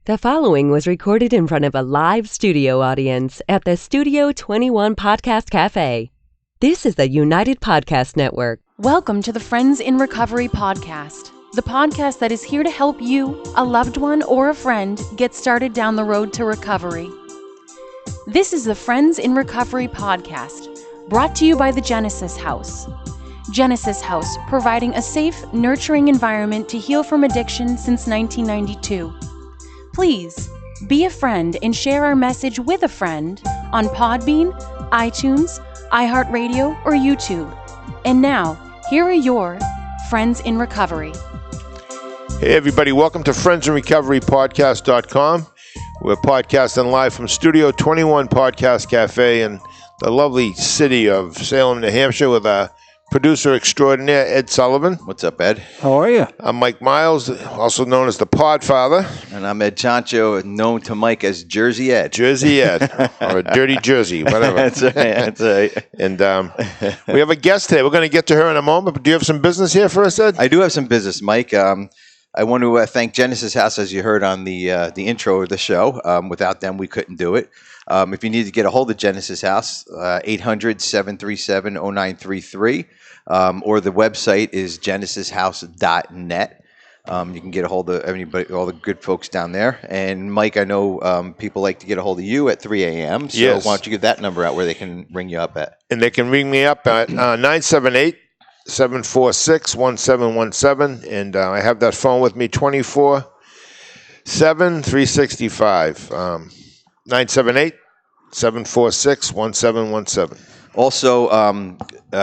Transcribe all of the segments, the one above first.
The following was recorded in front of a live studio audience at the Studio 21 Podcast Cafe. This is the United Podcast Network. Welcome to the Friends in Recovery podcast, the podcast that is here to help you, a loved one, or a friend get started down the road to recovery. This is the Friends in Recovery podcast, brought to you by the Genesis House. Genesis House, providing a safe, nurturing environment to heal from addiction since 1992. Please be a friend and share our message with a friend on Podbean, iTunes, iHeartRadio, or YouTube. And now, here are your Friends in Recovery. Hey everybody, welcome to friendsinrecoverypodcast.com. We're podcasting live from Studio 21 Podcast Cafe in the lovely city of Salem, New Hampshire with our producer extraordinaire, Ed Sullivan. What's up, Ed? How are you? I'm Mike Miles, also known as the Podfather. And I'm Ed Chionchio, known to Mike as Jersey Ed. Jersey Ed, or a Dirty Jersey, whatever. That's right, that's right. And we have a guest today. We're going to get to her in a moment, but do you have some business here for us, Ed? I do have some business, Mike. I want to thank Genesis House, as you heard on the intro of the show. Without them, we couldn't do it. If you need to get a hold of Genesis House, 800-737-0933, or the website is genesishouse.net. You can get a hold of anybody, all the good folks down there. And Mike, I know people like to get a hold of you at 3 a.m. So yes. Why don't you give that number out where they can ring you up at? And they can ring me up at 978-746-1717. And I have that phone with me 24/7, 365. 978-746-1717. Also,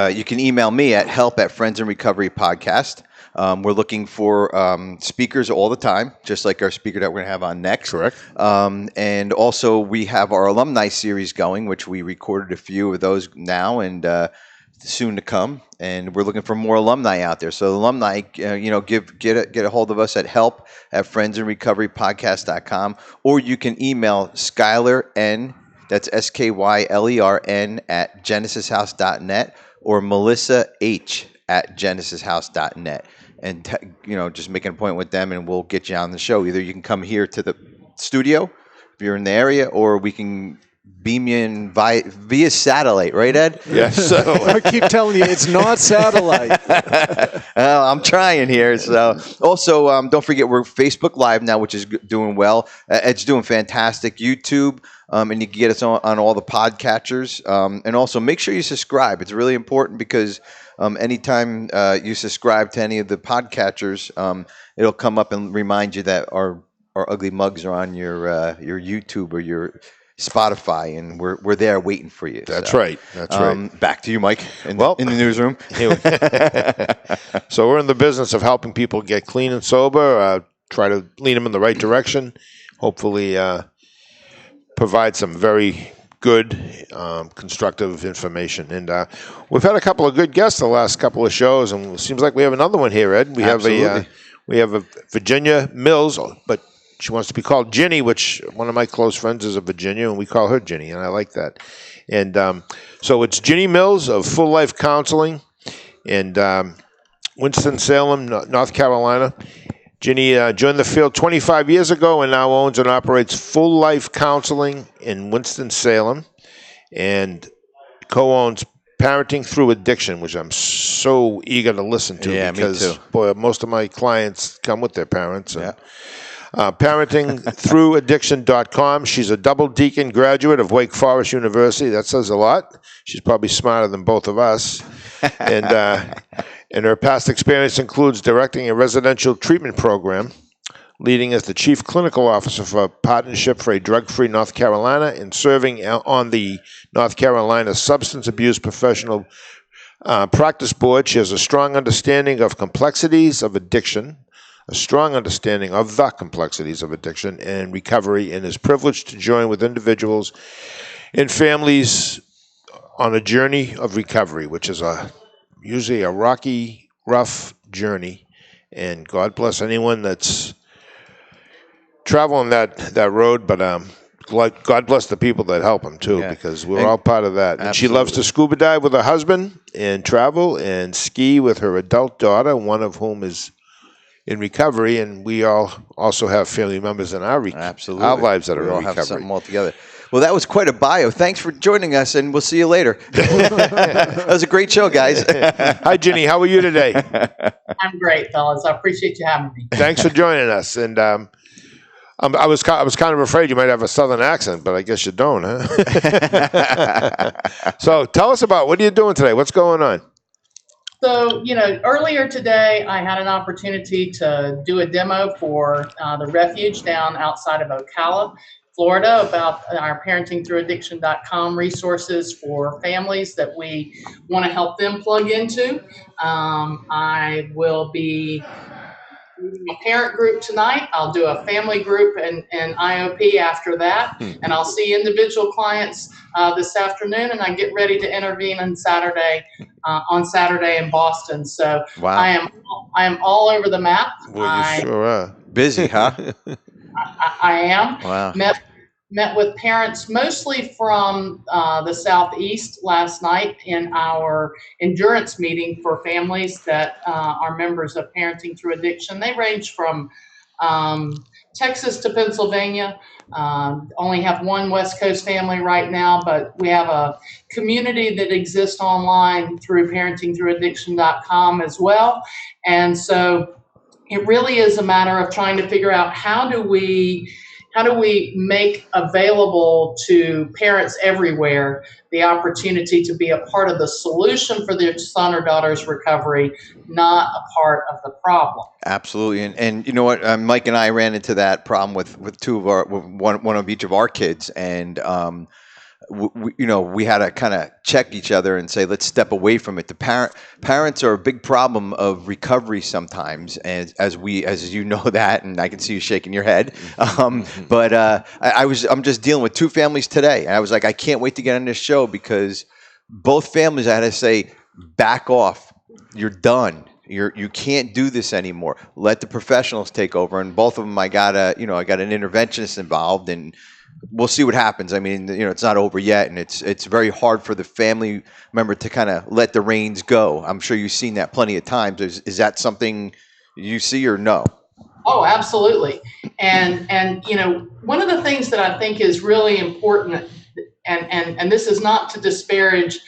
you can email me at help@friendsinrecoverypodcast. We're looking for speakers all the time, just like our speaker that we're going to have on next. Correct. And also, we have our alumni series going, which we recorded a few of those now and soon to come. And we're looking for more alumni out there. So alumni, get a hold of us at help@friendsinrecoverypodcast.com, or you can email Skyler N. That's SKYLERN at genesishouse.net, or Melissa H. at genesishouse.net. And just make an appointment with them, and we'll get you on the show. Either you can come here to the studio if you're in the area, or we can beam you in via satellite, right, Ed? Yes. So I keep telling you, it's not satellite. Well, I'm trying here. So, also, don't forget we're Facebook Live now, which is doing well. Ed's doing fantastic. YouTube, and you can get us on all the podcatchers. And also, make sure you subscribe. It's really important because anytime you subscribe to any of the podcatchers, it'll come up and remind you that our ugly mugs are on your YouTube or your Spotify, and we're there waiting for you. That's right. That's right. Back to you, Mike, in the newsroom. So we're in the business of helping people get clean and sober, try to lead them in the right direction, hopefully provide some very good, constructive information. And we've had a couple of good guests the last couple of shows, and it seems like we have another one here, Ed. We have a Virginia Mills, but she wants to be called Ginny, which one of my close friends is a Virginia, and we call her Ginny, and I like that. And so it's Ginny Mills of Full Life Counseling in Winston-Salem, North Carolina. Ginny joined the field 25 years ago and now owns and operates Full Life Counseling in Winston-Salem, and co-owns Parenting Through Addiction, which I'm so eager to listen to because, me too. Boy, most of my clients come with their parents. And, parentingthrough-addiction.com. She's a double deacon graduate of Wake Forest University. That says a lot. She's probably smarter than both of us. And her past experience includes directing a residential treatment program, leading as the chief clinical officer for a Partnership for a Drug-Free North Carolina, and serving on the North Carolina Substance Abuse Professional Practice Board. She has a strong understanding of complexities of addiction, and recovery, and is privileged to join with individuals and families on a journey of recovery, which is usually a rocky, rough journey. And God bless anyone that's traveling that road, but God bless the people that help them too, because we're all part of that. And absolutely. She loves to scuba dive with her husband and travel and ski with her adult daughter, one of whom is in recovery, and we all also have family members in our Absolutely. our lives that We are all in have recovery. something all together. Well, that was quite a bio. Thanks for joining us, and we'll see you later. That was a great show, guys. Hi, Ginny. How are you today? I'm great, fellas. I appreciate you having me. Thanks for joining us. And I was kind of afraid you might have a southern accent, but I guess you don't, huh? So tell us about what are you doing today? What's going on? So, earlier today, I had an opportunity to do a demo for the refuge down outside of Ocala, Florida, about our parentingthrough-addiction.com resources for families that we want to help them plug into. I will be leading a parent group tonight. I'll do a family group and IOP after that, and I'll see individual clients this afternoon, and I get ready to intervene on Saturday in Boston. So Wow. I am all over the map. Well, you sure are. Busy, huh? I am. Wow. Met with parents mostly from the Southeast last night in our endurance meeting for families that are members of Parenting Through Addiction. They range from Texas to Pennsylvania. Only have one West Coast family right now, but we have a community that exists online through parentingthrough-addiction.com as well. And so it really is a matter of trying to figure out how do we make available to parents everywhere the opportunity to be a part of the solution for their son or daughter's recovery, not a part of the problem. Absolutely, and you know what? Mike and I ran into that problem with two of our one of each of our kids, and we had to kind of check each other and say, let's step away from it. The parents are a big problem of recovery sometimes, and as you know that, and I can see you shaking your head. But I'm just dealing with two families today, and I was like, I can't wait to get on this show because both families, I had to say, back off. You're done. You can't do this anymore. Let the professionals take over. And both of them, I got an interventionist involved, and we'll see what happens. I mean, it's not over yet, and it's very hard for the family member to kind of let the reins go. I'm sure you've seen that plenty of times. Is that something you see or no? Oh, absolutely. And one of the things that I think is really important, and this is not to disparage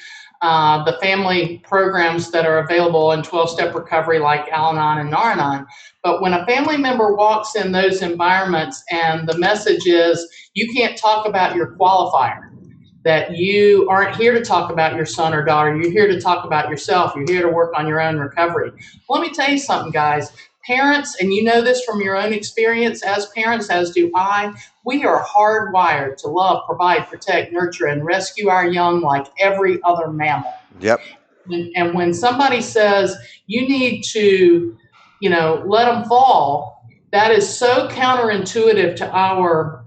the family programs that are available in 12-step recovery like Al-Anon and Nar-Anon. But when a family member walks in those environments and the message is, you can't talk about your qualifier, that you aren't here to talk about your son or daughter, you're here to talk about yourself, you're here to work on your own recovery. Let me tell you something, guys. Parents, and you know this from your own experience as parents, as do I, we are hardwired to love, provide, protect, nurture, and rescue our young like every other mammal. Yep. And when somebody says you need to, let them fall, that is so counterintuitive to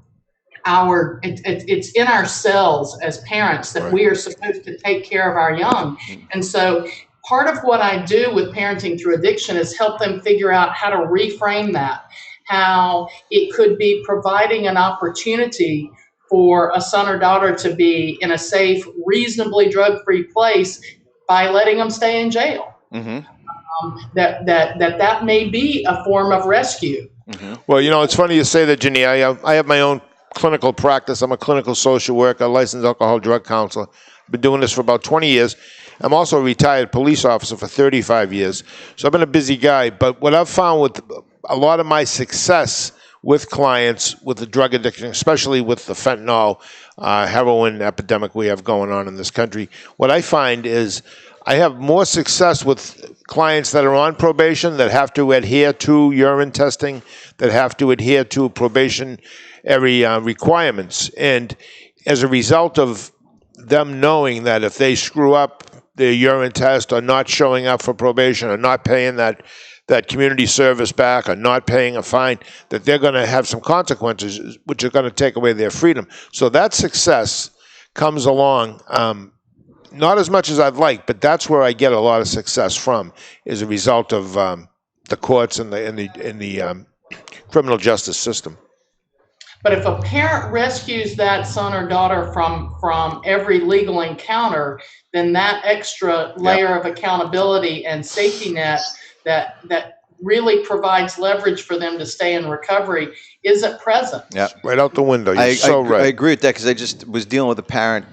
it's in our cells as parents that we are supposed to take care of our young. And so part of what I do with Parenting Through Addiction is help them figure out how to reframe that, how it could be providing an opportunity for a son or daughter to be in a safe, reasonably drug-free place by letting them stay in jail. Mm-hmm. That may be a form of rescue. Mm-hmm. Well, it's funny you say that, Ginny. I have my own clinical practice. I'm a clinical social worker, licensed alcohol drug counselor. I've been doing this for about 20 years. I'm also a retired police officer for 35 years. So I've been a busy guy. But what I've found with a lot of my success with clients with the drug addiction, especially with the fentanyl, heroin epidemic we have going on in this country, what I find is I have more success with clients that are on probation, that have to adhere to urine testing, that have to adhere to probationary requirements. And as a result of them knowing that if they screw up their urine test or not showing up for probation or not paying that community service back or not paying a fine, that they're going to have some consequences which are going to take away their freedom. So that success comes along, not as much as I'd like, but that's where I get a lot of success from, as a result of the courts and the criminal justice system. But if a parent rescues that son or daughter from every legal encounter, then that extra layer of accountability and safety net that really provides leverage for them to stay in recovery isn't present. Yeah. Right out the window. You're I right. agree with that because I just was dealing with a parent.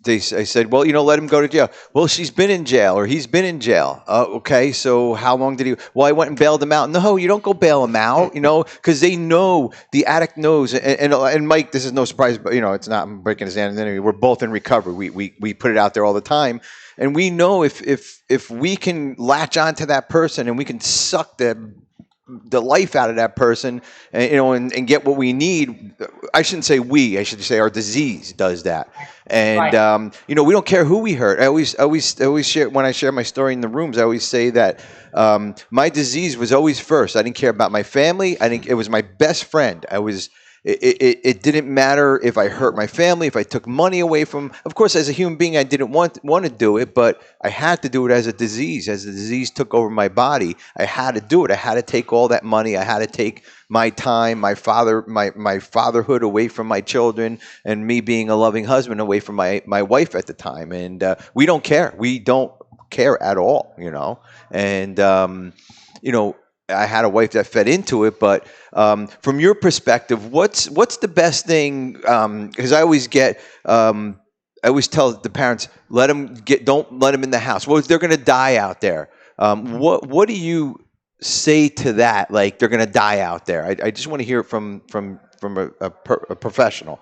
I said, well, let him go to jail. Well, she's been in jail or he's been in jail. Okay, so how long did he? Well, I went and bailed him out. No, you don't go bail him out, because they know, the addict knows. And Mike, this is no surprise, but, it's not, I'm breaking his hand. Anyway, we're both in recovery. We put it out there all the time. And we know if we can latch onto that person and we can suck the life out of that person, and get what we need. I shouldn't say we. I should say our disease does that. And Right. we don't care who we hurt. I always share, when I share my story in the rooms. I always say that my disease was always first. I didn't care about my family. It was my best friend. It didn't matter if I hurt my family, if I took money away from. Of course, as a human being, I didn't want to do it, but I had to do it as a disease. As the disease took over my body, I had to do it. I had to take all that money. I had to take my time, my fatherhood away from my children, and me being a loving husband away from my wife at the time. And we don't care. We don't care at all, And I had a wife that fed into it, but from your perspective, what's the best thing? Because I always tell the parents, don't let them in the house. Well, they're going to die out there. What do you say to that? Like, they're going to die out there. I just want to hear it from a professional.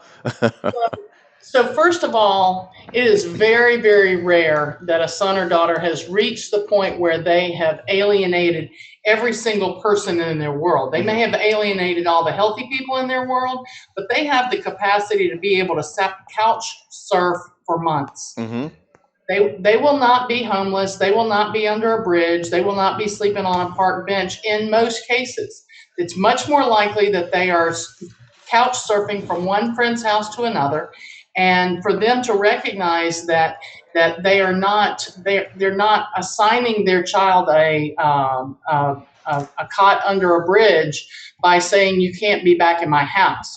So first of all, it is very, very rare that a son or daughter has reached the point where they have alienated every single person in their world. They may have alienated all the healthy people in their world, but they have the capacity to be able to couch surf for months. Mm-hmm. They will not be homeless. They will not be under a bridge. They will not be sleeping on a park bench in most cases. It's much more likely that they are couch surfing from one friend's house to another. And for them to recognize that they're not assigning their child a cot under a bridge by saying you can't be back in my house.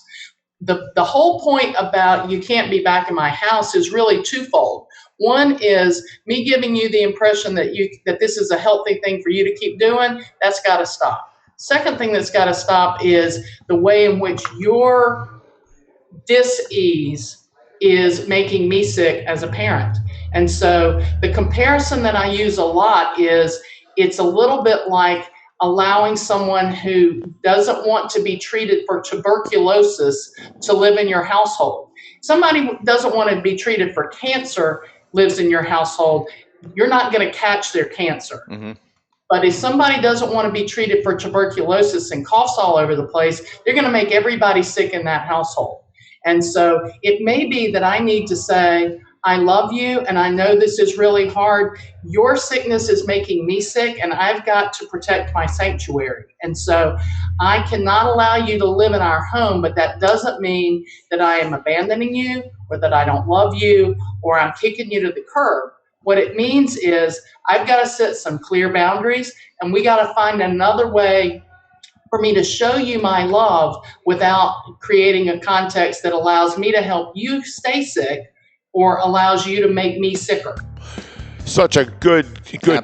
The whole point about you can't be back in my house is really twofold. One is me giving you the impression that this is a healthy thing for you to keep doing. That's got to stop. Second thing that's got to stop is the way in which your dis-ease is making me sick as a parent. And so the comparison that I use a lot is it's a little bit like allowing someone who doesn't want to be treated for tuberculosis to live in your household. Somebody who doesn't want to be treated for cancer lives in your household. You're not going to catch their cancer. Mm-hmm. But if somebody doesn't want to be treated for tuberculosis and coughs all over the place, they're going to make everybody sick in that household. And so it may be that I need to say, I love you, and I know this is really hard. Your sickness is making me sick, and I've got to protect my sanctuary. And so I cannot allow you to live in our home, but that doesn't mean that I am abandoning you or that I don't love you or I'm kicking you to the curb. What it means is I've got to set some clear boundaries, and we got to find another way for me to show you my love without creating a context that allows me to help you stay sick or allows you to make me sicker. Such a good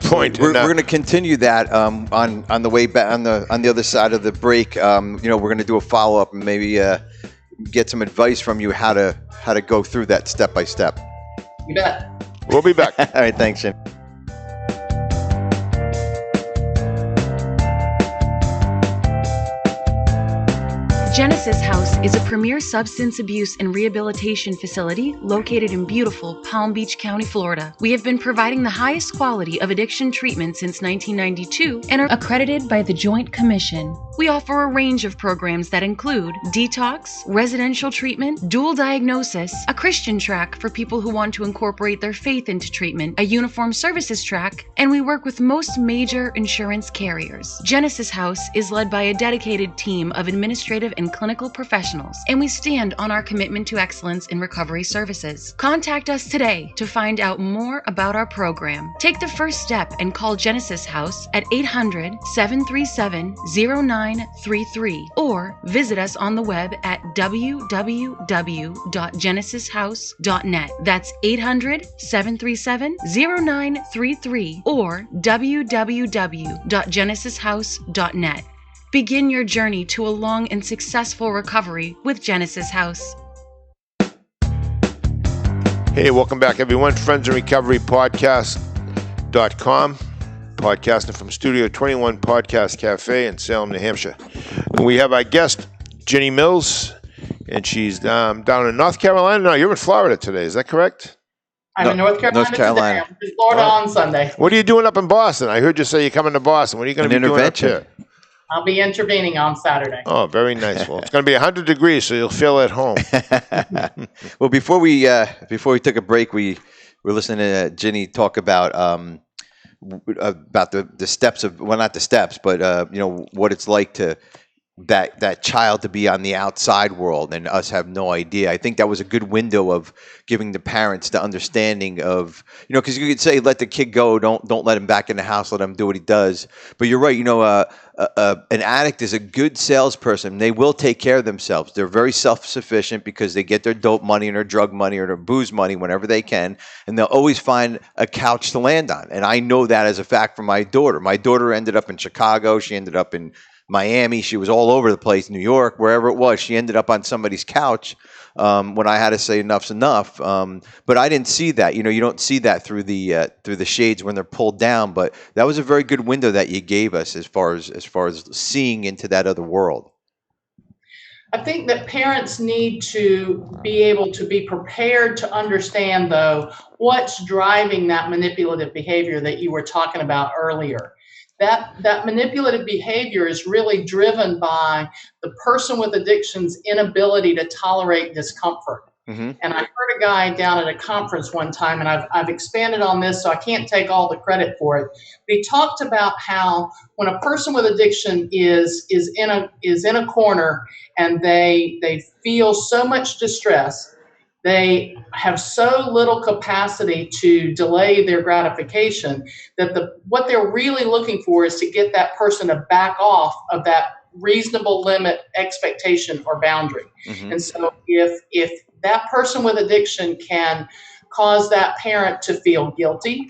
point. We're going to continue that on the way back on the other side of the break. We're going to do a follow up and maybe get some advice from you how to go through that step by step. You bet. We'll be back. All right, thanks, Jim. Genesis House is a premier substance abuse and rehabilitation facility located in beautiful Palm Beach County, Florida. We have been providing the highest quality of addiction treatment since 1992 and are accredited by the Joint Commission. We offer a range of programs that include detox, residential treatment, dual diagnosis, a Christian track for people who want to incorporate their faith into treatment, a uniform services track, and we work with most major insurance carriers. Genesis House is led by a dedicated team of administrative and trained clinical professionals, and we stand on our commitment to excellence in recovery services. Contact us today to find out more about our program. Take the first step and call Genesis House at 800-737-0933 or visit us on the web at www.genesishouse.net. That's 800-737-0933 or www.genesishouse.net. Begin your journey to a long and successful recovery with Genesis House. Hey, welcome back, everyone. Friends in Recovery Podcast.com. Podcasting from Studio 21 Podcast Cafe in Salem, New Hampshire. And we have our guest, Ginny Mills, and she's down in North Carolina. No, you're in Florida today. Is that correct? I'm in North Carolina. Today. I'm in Florida on Sunday. What are you doing up in Boston? I heard you say you're coming to Boston. What are you going to be doing up here? I'll be intervening on Saturday. Oh, very nice. Well, it's going to be 100 degrees, so you'll feel at home. Well, before we took a break, we were listening to Ginny talk about the steps of, well, not the steps, but what it's like to that child to be on the outside world and us have no idea. I think that was a good window of giving the parents the understanding of, because you could say, let the kid go, don't let him back in the house, let him do what he does. But you're right, an addict is a good salesperson. They will take care of themselves. They're very self-sufficient because they get their dope money and their drug money or their booze money whenever they can, and they'll always find a couch to land on. And I know that as a fact from my daughter. My daughter ended up in Chicago. She ended up in Miami. She was all over the place, New York, wherever it was. She ended up on somebody's couch when I had to say enough's enough. But I didn't see that. You don't see that through the shades when they're pulled down. But that was a very good window that you gave us as far as seeing into that other world. I think that parents need to be able to be prepared to understand, though, what's driving that manipulative behavior that you were talking about earlier. That manipulative behavior is really driven by the person with addiction's inability to tolerate discomfort. Mm-hmm. And I heard a guy down at a conference one time, and I've expanded on this, so I can't take all the credit for it. But he talked about how when a person with addiction is in a corner and they feel so much distress, they have so little capacity to delay their gratification that what they're really looking for is to get that person to back off of that reasonable limit, expectation, or boundary. Mm-hmm. And so if that person with addiction can cause that parent to feel guilty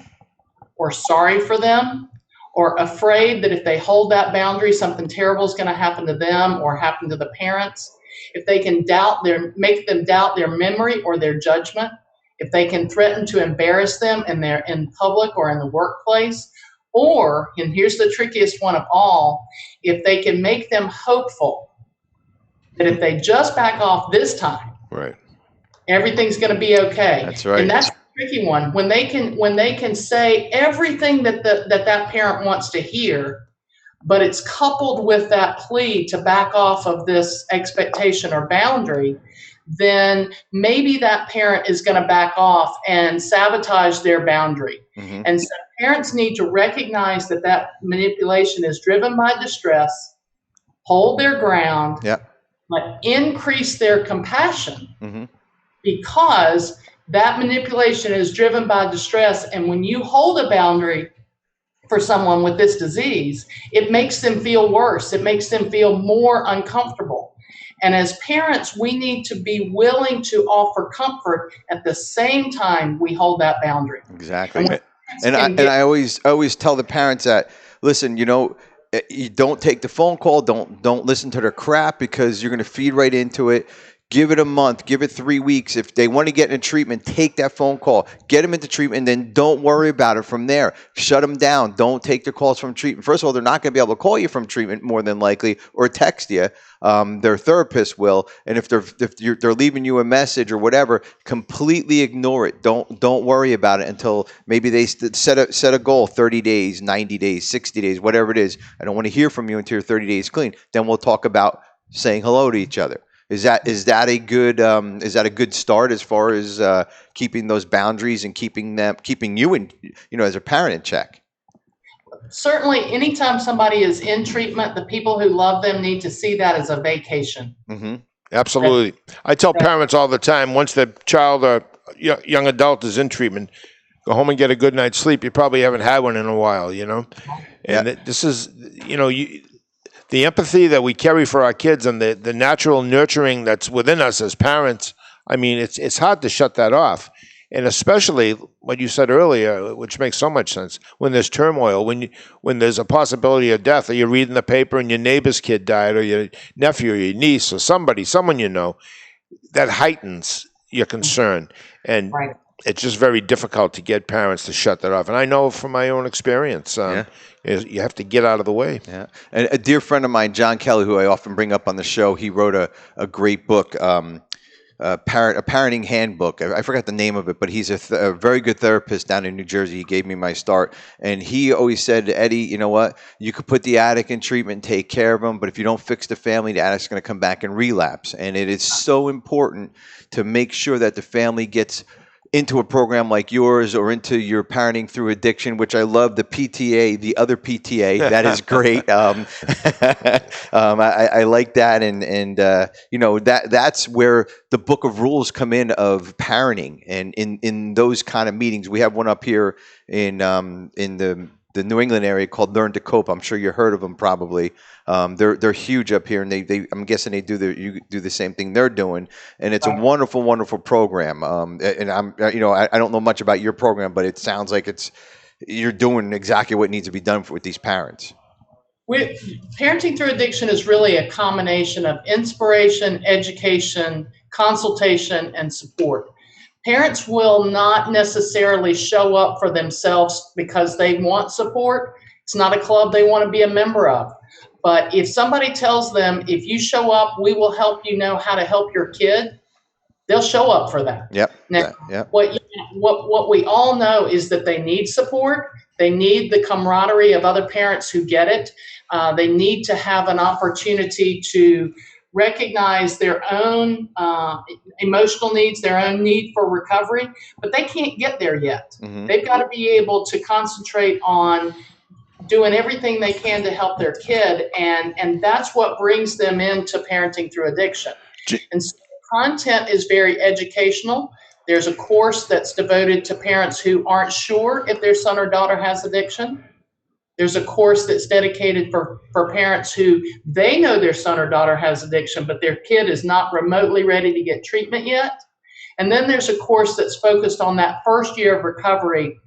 or sorry for them or afraid that if they hold that boundary, something terrible is going to happen to them or happen to the parents, if they can make them doubt their memory or their judgment, if they can threaten to embarrass them in public or in the workplace, or, and here's the trickiest one of all, if they can make them hopeful that if they just back off this time, right, everything's going to be okay. That's right. And that's the tricky one. When they can say everything that that parent wants to hear, but it's coupled with that plea to back off of this expectation or boundary, then maybe that parent is going to back off and sabotage their boundary. Mm-hmm. And so parents need to recognize that manipulation is driven by distress, hold their ground, but increase their compassion, mm-hmm. because that manipulation is driven by distress. And when you hold a boundary for someone with this disease, it makes them feel worse. It makes them feel more uncomfortable. And as parents, we need to be willing to offer comfort at the same time we hold that boundary. Exactly. And I always tell the parents that, listen, you don't take the phone call. Don't listen to their crap, because you're going to feed right into it. Give it a month, give it 3 weeks. If they want to get into treatment, take that phone call, get them into treatment, and then don't worry about it from there. Shut them down. Don't take their calls from treatment. First of all, they're not going to be able to call you from treatment more than likely, or text you. Their therapist will. And if they're leaving you a message or whatever, completely ignore it. Don't worry about it until maybe they set a goal, 30 days, 90 days, 60 days, whatever it is. I don't want to hear from you until you're 30 days clean. Then we'll talk about saying hello to each other. Is that a good start as far as keeping those boundaries and keeping you and as a parent in check? certainly anytime somebody is in treatment, the people who love them need to see that as a vacation. Mm-hmm. Absolutely. I tell parents all the time, once their child or young adult is in treatment, go home and get a good night's sleep. You probably haven't had one in a while, And this is, the empathy that we carry for our kids and the natural nurturing that's within us as parents. I mean, it's hard to shut that off. And especially what you said earlier, which makes so much sense, when there's turmoil, when there's a possibility of death, or you're reading the paper and your neighbor's kid died, or your nephew or your niece or someone that heightens your concern. And Right. it's just very difficult to get parents to shut that off. And I know from my own experience, you have to get out of the way. Yeah. And a dear friend of mine, John Kelly, who I often bring up on the show, he wrote a great book, a parenting handbook. I forgot the name of it, but he's a very good therapist down in New Jersey. He gave me my start, and he always said, Eddie, you know what? You could put the addict in treatment and take care of him, but if you don't fix the family, the addict's going to come back and relapse. And it is so important to make sure that the family gets into a program like yours or into your parenting through addiction, which I love, the PTA, the other PTA. That is great. I like that. And that's where the book of rules come in of parenting. And in those kind of meetings, we have one up here in the New England area called Learn to Cope. I'm sure you heard of them probably. They're huge up here, and I'm guessing you do the same thing they're doing, and it's a wonderful, wonderful program. And I don't know much about your program, but it sounds like you're doing exactly what needs to be done with these parents. Parenting through addiction is really a combination of inspiration, education, consultation, and support. Parents will not necessarily show up for themselves because they want support. It's not a club they want to be a member of. But if somebody tells them, if you show up, we will help you know how to help your kid, they'll show up for that. Yep. Now, Yep. What we all know is that they need support. They need the camaraderie of other parents who get it. They need to have an opportunity to recognize their own emotional needs, their own need for recovery, but they can't get there yet. Mm-hmm. They've got to be able to concentrate on doing everything they can to help their kid, and that's what brings them into parenting through addiction. And so content is very educational. There's a course that's devoted to parents who aren't sure if their son or daughter has addiction. There's a course that's dedicated for parents who they know their son or daughter has addiction, but their kid is not remotely ready to get treatment yet. And then there's a course that's focused on that first year of recovery,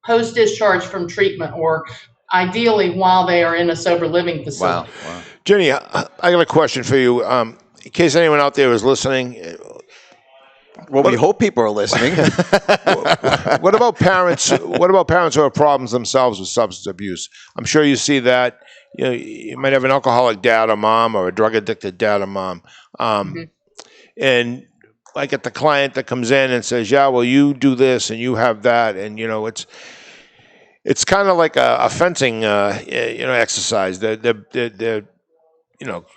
post-discharge from treatment, or ideally while they are in a sober living facility. Wow. Ginny, I got a question for you. In case anyone out there is listening. Well, we hope people are listening. What about parents? What about parents who have problems themselves with substance abuse? I'm sure you see that. You might have an alcoholic dad or mom, or a drug addicted dad or mom, and I get the client that comes in and says, "Yeah, well, you do this and you have that," and it's kind of like a fencing exercise. They're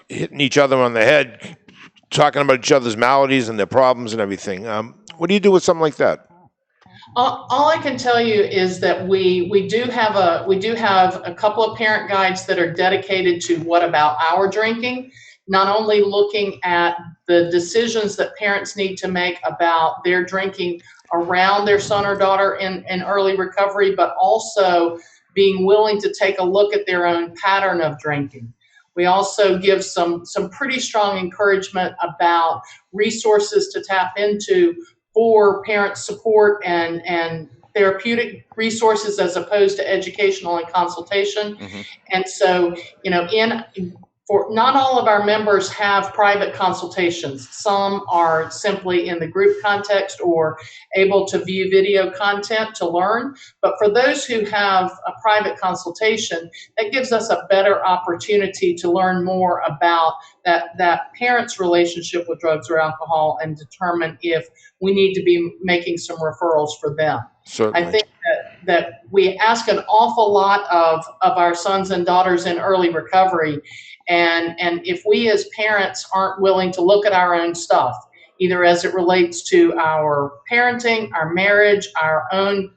hitting each other on the head, talking about each other's maladies and their problems and everything. What do you do with something like that? All I can tell you is that we do have a couple of parent guides that are dedicated to what about our drinking, not only looking at the decisions that parents need to make about their drinking around their son or daughter in early recovery, but also being willing to take a look at their own pattern of drinking. We also give some pretty strong encouragement about resources to tap into for parent support and therapeutic resources as opposed to educational and consultation. Mm-hmm. And so, for not all of our members have private consultations. Some are simply in the group context or able to view video content to learn. But for those who have a private consultation, that gives us a better opportunity to learn more about that parent's relationship with drugs or alcohol and determine if we need to be making some referrals for them. Certainly. I think that we ask an awful lot of our sons and daughters in early recovery. And if we as parents aren't willing to look at our own stuff, either as it relates to our parenting, our marriage, our own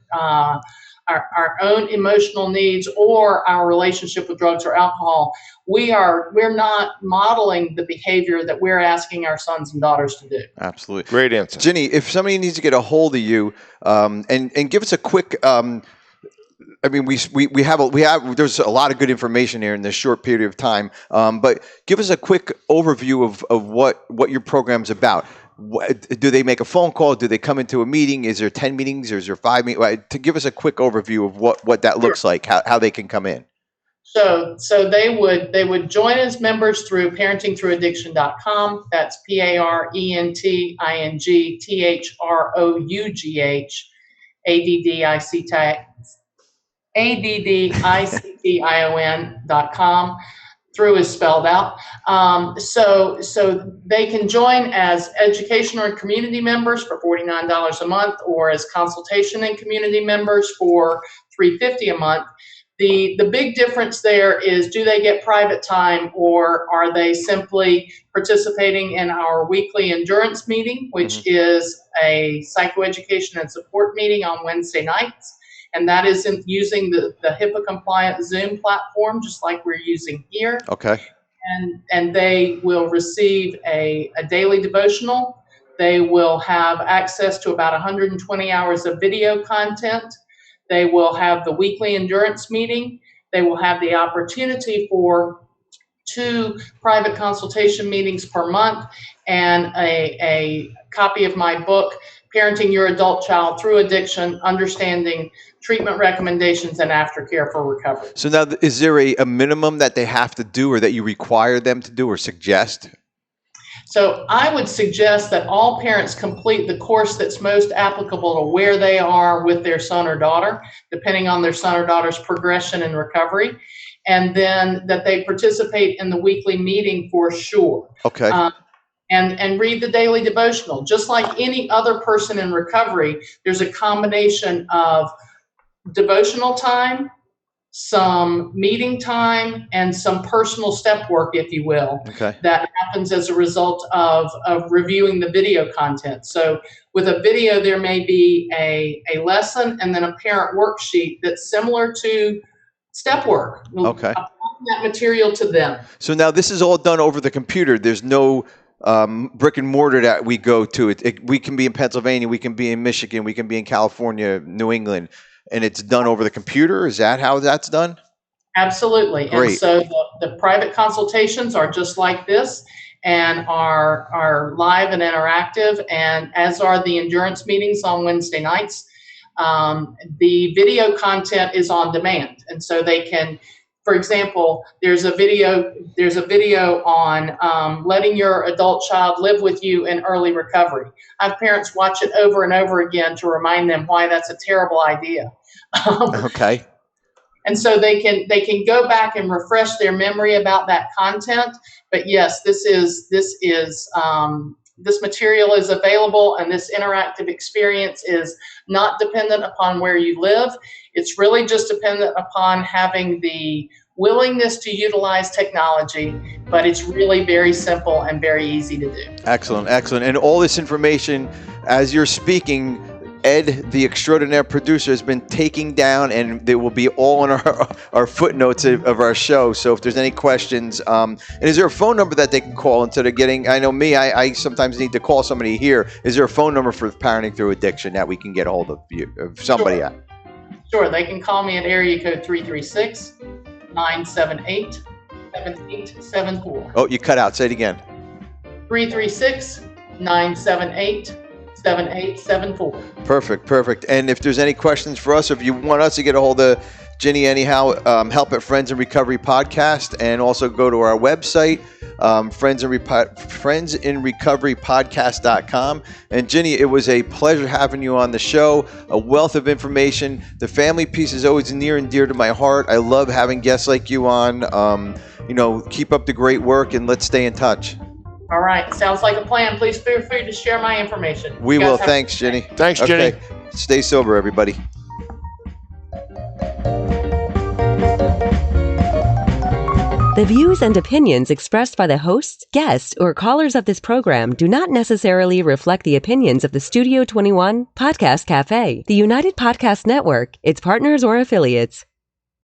our own emotional needs or our relationship with drugs or alcohol, we're not modeling the behavior that we're asking our sons and daughters to do. Absolutely. Great answer. Ginny, if somebody needs to get a hold of you, and give us a quick, I mean, we have there's a lot of good information here in this short period of time, but give us a quick overview of what your program's about. Do they make a phone call? Do they come into a meeting? Is there 10 meetings or is there 5 meetings? To give us a quick overview of what that looks like, how they can come in. So they would join as members through parentingthroughdiction.com. That's parentingthroughdiction.com. Through is spelled out. So they can join as educational and community members for $49 a month, or as consultation and community members for $350 a month. The big difference there is, do they get private time, or are they simply participating in our weekly endurance meeting, which is a psychoeducation and support meeting on Wednesday nights. And that is using the HIPAA-compliant Zoom platform, just like we're using here. Okay. And they will receive a daily devotional. They will have access to about 120 hours of video content. They will have the weekly endurance meeting. They will have the opportunity for 2 private consultation meetings per month, and a copy of my book, Parenting Your Adult Child Through Addiction, Understanding Treatment Recommendations and Aftercare for Recovery. So now, is there a minimum that they have to do, or that you require them to do, or suggest? So I would suggest that all parents complete the course that's most applicable to where they are with their son or daughter, depending on their son or daughter's progression in recovery, and then that they participate in the weekly meeting for sure. Okay. And read the daily devotional. Just like any other person in recovery, there's a combination of devotional time, some meeting time, and some personal step work, if you will, that happens as a result of reviewing the video content. So with a video, there may be a lesson and then a parent worksheet that's similar to step work. Okay. Applying that material to them. So now this is all done over the computer. There's no brick and mortar that we go to. We can be in Pennsylvania, we can be in Michigan, we can be in California, New England, and it's done over the computer. Is that how that's done? Absolutely. Great. And so the private consultations are just like this, and are live and interactive, and as are the endurance meetings on Wednesday nights. The video content is on demand, and so they can, for example, there's a video on letting your adult child live with you in early recovery. I have parents watch it over and over again to remind them why that's a terrible idea. Okay. And so they can go back and refresh their memory about that content. But yes, this material is available, and this interactive experience is not dependent upon where you live. It's really just dependent upon having the willingness to utilize technology, but it's really very simple and very easy to do. Excellent, excellent. And all this information, as you're speaking, Ed, the extraordinaire producer, has been taking down, and they will be all in our footnotes of our show. So if there's any questions, and is there a phone number that they can call instead of getting, I know me, I sometimes need to call somebody here. Is there a phone number for Parenting Through Addiction that we can get a hold of somebody at? Sure, they can call me at area code 336-978-7874. Oh, you cut out. Say it again. 336-978-7874. Perfect. And if there's any questions for us, or if you want us to get a hold of Ginny anyhow, help at Friends in Recovery Podcast, and also go to our website, friendsinrecoverypodcast.com. And Ginny, it was a pleasure having you on the show. A wealth of information. The family piece is always near and dear to my heart. I love having guests like you on. Keep up the great work, and let's stay in touch. All right. Sounds like a plan. Please feel free to share my information. We will. Thanks, Ginny. Thanks, Ginny. Okay. Stay sober, everybody. The views and opinions expressed by the hosts, guests, or callers of this program do not necessarily reflect the opinions of the Studio 21 Podcast Cafe, the United Podcast Network, its partners, or affiliates.